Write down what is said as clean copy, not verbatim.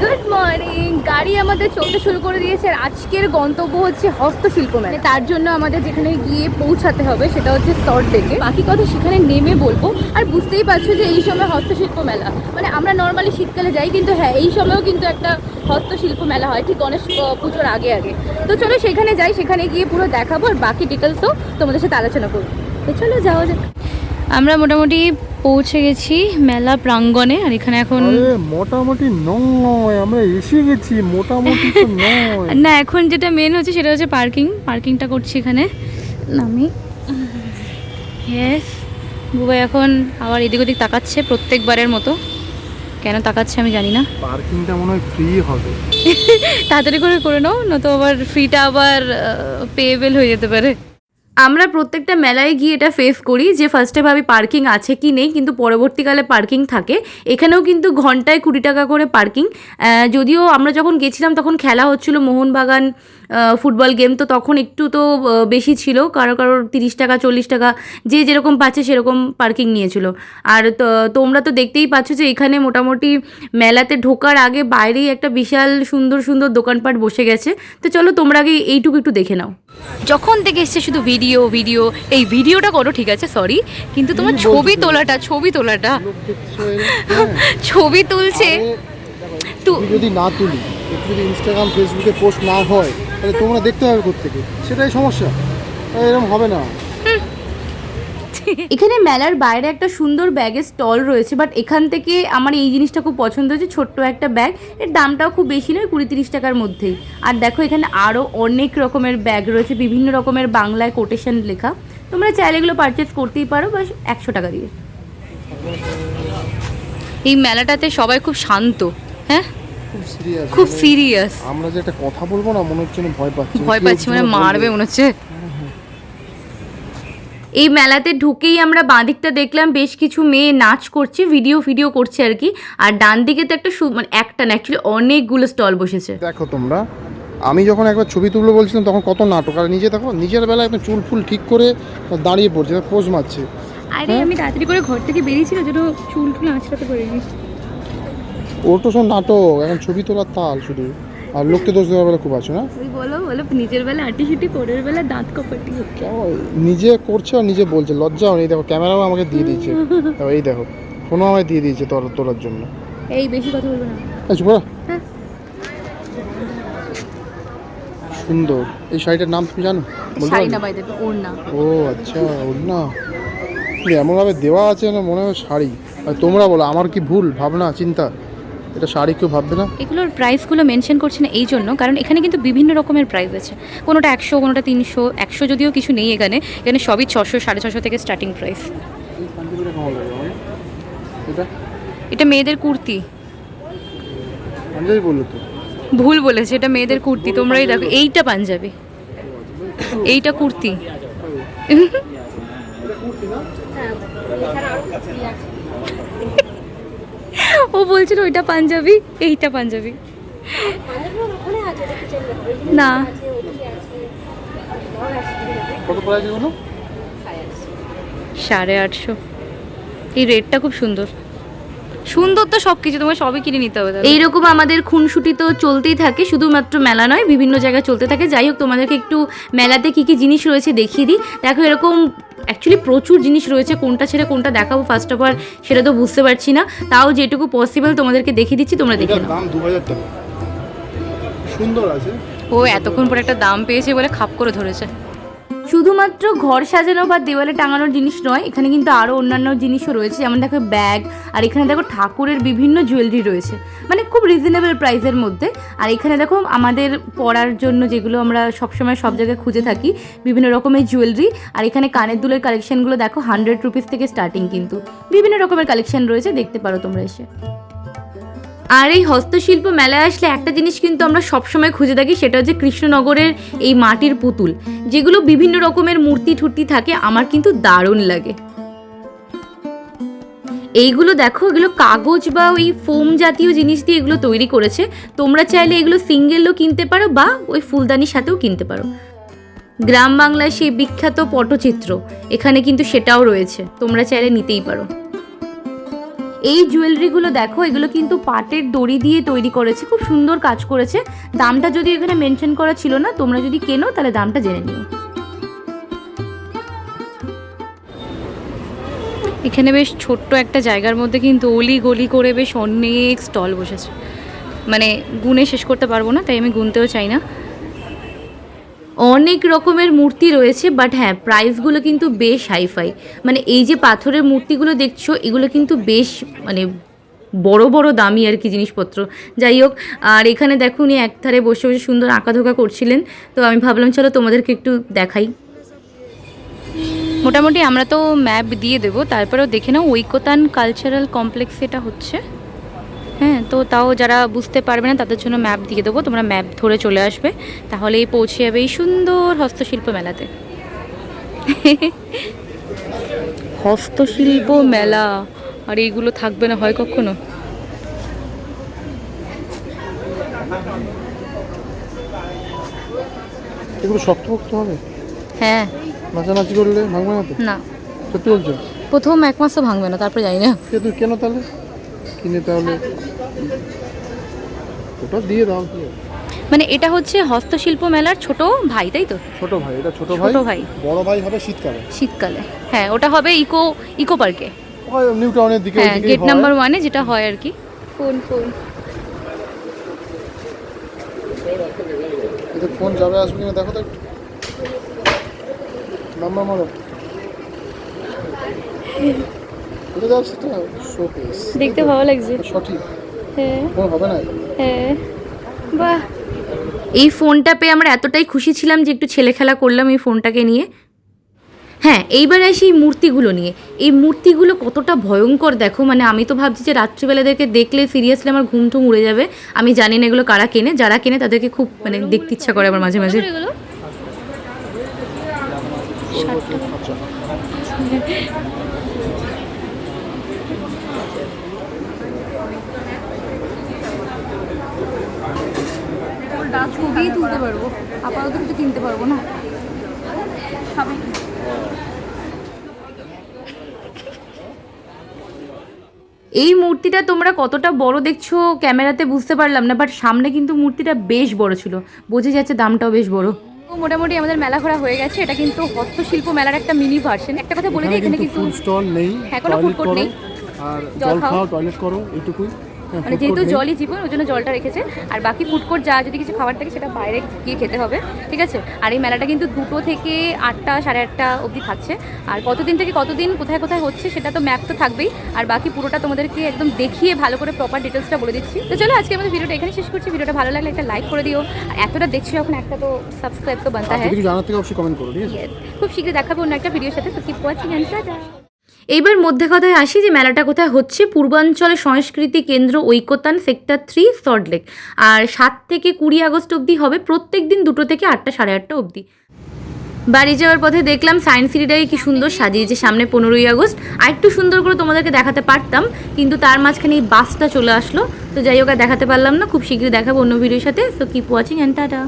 Good morning. গাড়ি আমাদের চলতে শুরু করে দিয়েছে। আর আজকের গন্তব্য হচ্ছে হস্তশিল্প মেলা। তার জন্য আমাদের যেখানে গিয়ে পৌঁছাতে হবে সেটা হচ্ছে সল্ট লেকে। বাকি কথা সেখানে নেমে বলবো। আর বুঝতেই পারছো যে এই সময় হস্তশিল্প মেলা, মানে আমরা নর্মালি শীতকালে যাই, কিন্তু হ্যাঁ এই সময়ও কিন্তু একটা হস্তশিল্প মেলা হয় ঠিক গণেশ পুজোর আগে আগে। তো চলো সেখানে যাই, সেখানে গিয়ে পুরো দেখাবো আর বাকি ডিটেলসও তোমাদের সাথে আলোচনা করবো। তো চলো যাওয়া যাক। আমরা মোটামুটি পৌঁছে গেছি মেলা প্রাঙ্গণে। আর এখানে এখন মোটামুটি নয়, আমরা এসে গেছি, মোটামুটি তো নয় না, এখন যেটা মেন হচ্ছে সেটা হচ্ছে পার্কিংটা করছি এখানে আমি। ইয়েস, বুবাই এখন আবার এদিক ওদিক তাকাচ্ছে প্রত্যেকবারের মতো। কেন তাকাচ্ছে আমি জানি না। পার্কিংটা মনে হয় ফ্রি হবে। তাড়াতাড়ি করে নাও, নয়তো আবার ফ্রিটা আবার পেয়েবেল হয়ে যেতে পারে। আমরা প্রত্যেকটা মেলায় গিয়ে এটা ফেস করি যে ফার্স্টে ভাবি পার্কিং আছে কি নেই, কিন্তু পরবর্তীকালে পার্কিং থাকে। এখানেও কিন্তু ঘন্টায় 20 টাকা করে পার্কিং। যদিও আমরা যখন গেছিলাম তখন খেলা হচ্ছিল মোহনবাগান ফুটবল গেম, তো তখন একটু তো বেশি ছিল, কারোর 30 টাকা 40 টাকা যে যেরকম পাচ্ছে সেরকম পার্কিং নিয়েছিল। আর তোমরা তো দেখতেই পাচ্ছ যে এখানে মোটামুটি মেলাতে ঢোকার আগে বাইরেই একটা বিশাল সুন্দর সুন্দর দোকানপাট বসে গেছে। তো চলো তোমরা আগে এইটুকু একটু দেখে নাও। যখন থেকে এসছে শুধু ভিডিও এই ভিডিওটা করো, ঠিক আছে সরি, কিন্তু তোমার ছবি তোলাটা ছবি তুলছে। তো যদি না তুলি, যদি ইনস্টাগ্রাম ফেসবুকে পোস্ট না হয়, তাহলে তোমরা দেখতে হবে কোত্থেকে, সেটাই সমস্যা। এরকম হবে না। এখানে মেলার বাইরে একটা সুন্দর ব্যাগের স্টল রয়েছে, বাট এখান থেকে আমার এই জিনিসটা খুব পছন্দ হয়েছে। ছোট্ট একটা ব্যাগ, এর দামটাও খুব বেশি নয়, 20-30 টাকার মধ্যেই। আর দেখো এখানে আরও অনেক রকমের ব্যাগ রয়েছে, বিভিন্ন রকমের বাংলায় কোটেশন লেখা। তোমরা চাইলে এগুলো পারচেস করতেই পারো, বাস 100 টাকা দিয়ে। এই মেলাটাতে সবাই খুব শান্ত, হ্যাঁ খুব সিরিয়াস। আমরা যে একটা কথা বলবো না, মনে হচ্ছে ভয় পাচ্ছি, মানে মারবে মনে হচ্ছে। এই মেলাতে ঢুকেই আমরা বাঁদিকটা দেখলাম বেশ কিছু মেয়ে নাচ করছে, ভিডিও করছে আর কি। আর ডান দিকে তো মানে একটা না, অ্যাকচুয়ালি অনেকগুলো স্টল বসেছে। দেখো তোমরা, আমি যখন একবার ছবি তুলবো বলছিলাম তখন কত নাটক। আর নিজে দেখো, নিজের বেলা একদম চুল ফুল ঠিক করে দাঁড়িয়ে পড়ছে, পোজ মারছে। আরে আমি তাড়াতাড়ি করে ঘর থেকে বেরিয়েছিল যেন চুল আঁচড়াতে পারিনি। ওর তো সব নাটক, এখন ছবি তোলার তাল শুধু। আর লোককে দোষ দেওয়ার বেলা খুব আছে না। ওই বলো নিজের বেলা আটিশুটি, পরের বেলা দাঁত কপাটি। নিজে করছে আর নিজে বলছে, লজ্জাও নেই। দেখো ক্যামেরাও আমাকে দিয়ে দিয়েছে, এই দেখো ফোনও আমাকে দিয়ে দিয়েছে তোলার জন্য। এই বেশি কথা বলবো না। আচ্ছা, সুন্দর এই শাড়িটার নাম তুমি জানো? শাড়ি না ভাই, দেখো ওড়না। ও আচ্ছা, ওড়না এমনভাবে দেওয়া আছে না মনে হয় শাড়ি। আর তোমরা বলো আমার কি ভুল ভাবনা চিন্তা, এটা শাড়ি কেউ ভাববে না? এগুলোর প্রাইসগুলো মেনশন করছি না এই জন্য, কারণ এখানে কিন্তু বিভিন্ন রকমের প্রাইস আছে। কোনোটা 100, কোনোটা 300, 100 যদিও কিছু নেই এখানে সবই 600, 650 থেকে স্টার্টিং প্রাইস। এটা মেয়েদের কুর্তি। পাঞ্জাবি বললো তো? ভুল বলেছে, এটা মেয়েদের কুর্তি। তোমরাই দেখো, এইটা পাঞ্জাবি, এইটা কুর্তি। ও বলছিল ওইটা পাঞ্জাবি, এইটা পাঞ্জাবি না। কত প্রাইস এগুলো? 850। এই রেটটা খুব সুন্দর তো সব কিছু, তোমার সবই কিনে নিতে হবে। এইরকম আমাদের খুনসুটি তো চলতেই থাকে, শুধুমাত্র মেলা নয়, বিভিন্ন জায়গায় চলতে থাকে। যাই হোক, তোমাদেরকে একটু মেলাতে কী কী জিনিস রয়েছে দেখিয়ে দিই। দেখো এরকম অ্যাকচুয়ালি প্রচুর জিনিস রয়েছে, কোনটা ছেড়ে কোনটা দেখাবো ফার্স্ট অফ অল সেটা তো বুঝতে পারছি না। তাও যেটুকু পসিবল তোমাদেরকে দেখিয়ে দিচ্ছি, তোমরা দেখে নাও। দাম 2000 টাকা, সুন্দর আছে। ও এতক্ষণ পরে একটা দাম পেয়েছে বলে খাপ করে ধরেছে। শুধুমাত্র ঘর সাজানো বা দেওয়ালে টাঙানোর জিনিস নয়, এখানে কিন্তু আরও অন্যান্য জিনিসও রয়েছে। যেমন দেখো ব্যাগ, আর এখানে দেখো ঠাকুরের বিভিন্ন জুয়েলারি রয়েছে, মানে খুব রিজনেবল প্রাইসের মধ্যে। আর এখানে দেখো আমাদের পরার জন্য যেগুলো আমরা সবসময় সব জায়গায় খুঁজে থাকি, বিভিন্ন রকমের জুয়েলারি। আর এখানে কানের দুলের কালেকশনগুলো দেখো 100 রুপিস থেকে স্টার্টিং, কিন্তু বিভিন্ন রকমের কালেকশন রয়েছে, দেখতে পারো তোমরা এসে। আর এই হস্তশিল্প মেলায় আসলে একটা জিনিস কিন্তু আমরা সবসময় খুঁজে থাকি, সেটা হচ্ছে কৃষ্ণনগরের এই মাটির পুতুল, যেগুলো বিভিন্ন রকমের মূর্তি ঠুর্তি থাকে, আমার কিন্তু দারুণ লাগে। এইগুলো দেখো, এগুলো কাগজ বা ওই ফোম জাতীয় জিনিস দিয়ে এগুলো তৈরি করেছে। তোমরা চাইলে এগুলো সিঙ্গেলও কিনতে পারো বা ওই ফুলদানির সাথেও কিনতে পারো। গ্রাম বাংলায় সেই বিখ্যাত পটচিত্র, এখানে কিন্তু সেটাও রয়েছে, তোমরা চাইলে নিতেই পারো। এই জুয়েলারিগুলো দেখো, এগুলো কিন্তু পাটের দড়ি দিয়ে তৈরি করেছে, খুব সুন্দর কাজ করেছে। দামটা যদি এখানে মেনশন করা ছিল না, তোমরা যদি কেনো তাহলে দামটা জেনে নিও। এখানে বেশ ছোট্ট একটা জায়গার মধ্যে কিন্তু অলি গলি করে বেশ অনেক স্টল বসেছে, মানে গুনে শেষ করতে পারবো না, তাই আমি গুনতেও চাই না। অনেক রকমের মূর্তি রয়েছে, বাট হ্যাঁ প্রাইসগুলো কিন্তু বেশ হাইফাই। মানে এই যে পাথরের মূর্তিগুলো দেখছো, এগুলো কিন্তু বেশ মানে বড় বড় দামি আর কি জিনিসপত্র। যাই হোক, আর এখানে দেখো উনি একধারে বসে বসে সুন্দর আঁকাধোকা করছিলেন, তো আমি ভাবলাম চলো তোমাদেরকে একটু দেখাই। মোটামুটি আমরা তো ম্যাপ দিয়ে দেবো, তারপরেও দেখে নাও ঐকতান কালচারাল কমপ্লেক্স এটা হচ্ছে। হ্যাঁ, তো তাও যারা বুঝতে পারবে না তাদের জন্য ম্যাপ দিয়ে দেবো, তোমরা ম্যাপ ধরে চলে আসবে, তাহলেই পৌঁছে যাবে এই সুন্দর হস্তশিল্প মেলাতে। হস্তশিল্প মেলা, আর এইগুলো থাকবে না হয় কখনো। এগুলো শক্তপোক্ত হবে? হ্যাঁ। নাচানাচি করলে ভাঙবে না তো? না, সত্যি বলছো? প্রথম 1 মাস তো ভাঙবে না, তারপরে জানি না। তুই কেন তাহলে কিনে, তাহলে ওটা দিয়ে দাও। মানে এটা হচ্ছে হস্তশিল্প মেলার ছোট ভাই, তাই তো? ছোট ভাই, এটা ছোট ভাই। বড় ভাই হবে শীতকালে। শীতকালে, হ্যাঁ, ওটা হবে ইকো পার্কে, ওই নিউ টাউনের দিকে, হ্যাঁ, গেট নাম্বার 1-এ যেটা হয় আর কি। ফোন এতে ফোন যাবে আসবে কিনা দেখো তো একটু, নাম্বার মারো। কোথায় যাচ্ছে তো? শোকেস দেখতে ভালো লাগছে। সঠিক। হ্যাঁ ফোন হবে না? হ্যাঁ, বাহ। এই ফোনটা পেয়ে আমরা এতটাই খুশি ছিলাম যে একটু ছেলে খেলা করলাম এই ফোনটাকে নিয়ে। হ্যাঁ, এইবার আসি এই মূর্তিগুলো নিয়ে। এই মূর্তিগুলো কতটা ভয়ঙ্কর দেখো, মানে আমি তো ভাবছি যে রাত্রিবেলাদেরকে দেখলে সিরিয়াসলি আমার ঘুম টুম উড়ে যাবে। আমি জানি না এগুলো কারা কেনে, যারা কেনে তাদেরকে খুব মানে দেখতে ইচ্ছা করে আমার মাঝে মাঝে। ছবি তুলতে পারবো, আপাতত কিছু কিনতে পারবো না। এই মূর্তিটা তোমরা কতটা বড় দেখছো ক্যামেরাতে বুঝতে পারলাম না, বাট সামনে কিন্তু মূর্তিটা বেশ বড় ছিল, বোঝা যাচ্ছে দামটাও বেশ বড়। তো মোটামুটি আমাদের মেলা ঘোরা হয়ে গেছে। এটা কিন্তু হস্তশিল্প মেলার একটা মিনি ভার্সন। একটা কথা বলে দিই, এখানে কিন্তু ফুড স্টল নেই, হ্যাঁ, কোনো ফুড কোর্ট নেই, আর জল খাও, টয়লেট করো, এইটুকুই। মানে যেহেতু জলই জীবন, ওই জন্য জলটা রেখেছে। আর বাকি ফুড কোর্ট যা যদি কিছু খাবার থাকে সেটা বাইরে গিয়ে খেতে হবে, ঠিক আছে। আর এই মেলাটা কিন্তু 2টো থেকে 8টা 8:30 অবধি থাকছে। আর কতদিন থেকে কতদিন কোথায় কোথায় হচ্ছে সেটা তো ম্যাপ তো থাকবেই, আর বাকি পুরোটা তোমাদেরকে একদম দেখিয়ে ভালো করে প্রপার ডিটেলসটা বলে দিচ্ছি। তো চলো আজকে আমাদের ভিডিওটা এখানে শেষ করছি। ভিডিওটা ভালো লাগলে একটা লাইক করে দিও, আর এতটা দেখছি যখন একটা তো সাবস্ক্রাইব তো বানতা হ্যাঁ। কিছু জানার থেকে অবশ্যই কমেন্ট করো, ঠিক আছে? খুব শীঘ্রই দেখাবো অন্য একটা ভিডিওর সাথে। তো কিপ ওয়াচিং এন্ড টাটা। এইবার মধ্যে কথায় আসি যে মেলাটা কোথায় হচ্ছে। পূর্বাঞ্চল সংস্কৃতি কেন্দ্র ঐকতান, সেক্টর 3, সল্টলেক। আর 7 থেকে 20 আগস্ট অবধি হবে, প্রত্যেক দিন 2টো থেকে 8টা 8:30 অবধি। বাড়ি যাওয়ার পথে দেখলাম সায়েন্স সিটিটাকে কি সুন্দর সাজিয়েছে সামনে 15ই আগস্ট। আর একটু সুন্দর করে তোমাদেরকে দেখাতে পারতাম, কিন্তু তার মাঝখানে এই বাসটা চলে আসলো, তো যাই হোক আর দেখাতে পারলাম না। খুব শীঘ্রই দেখাবো অন্য ভিডিওর সাথে। তো কিপ ওয়াচিং অ্যান্ড টাটা।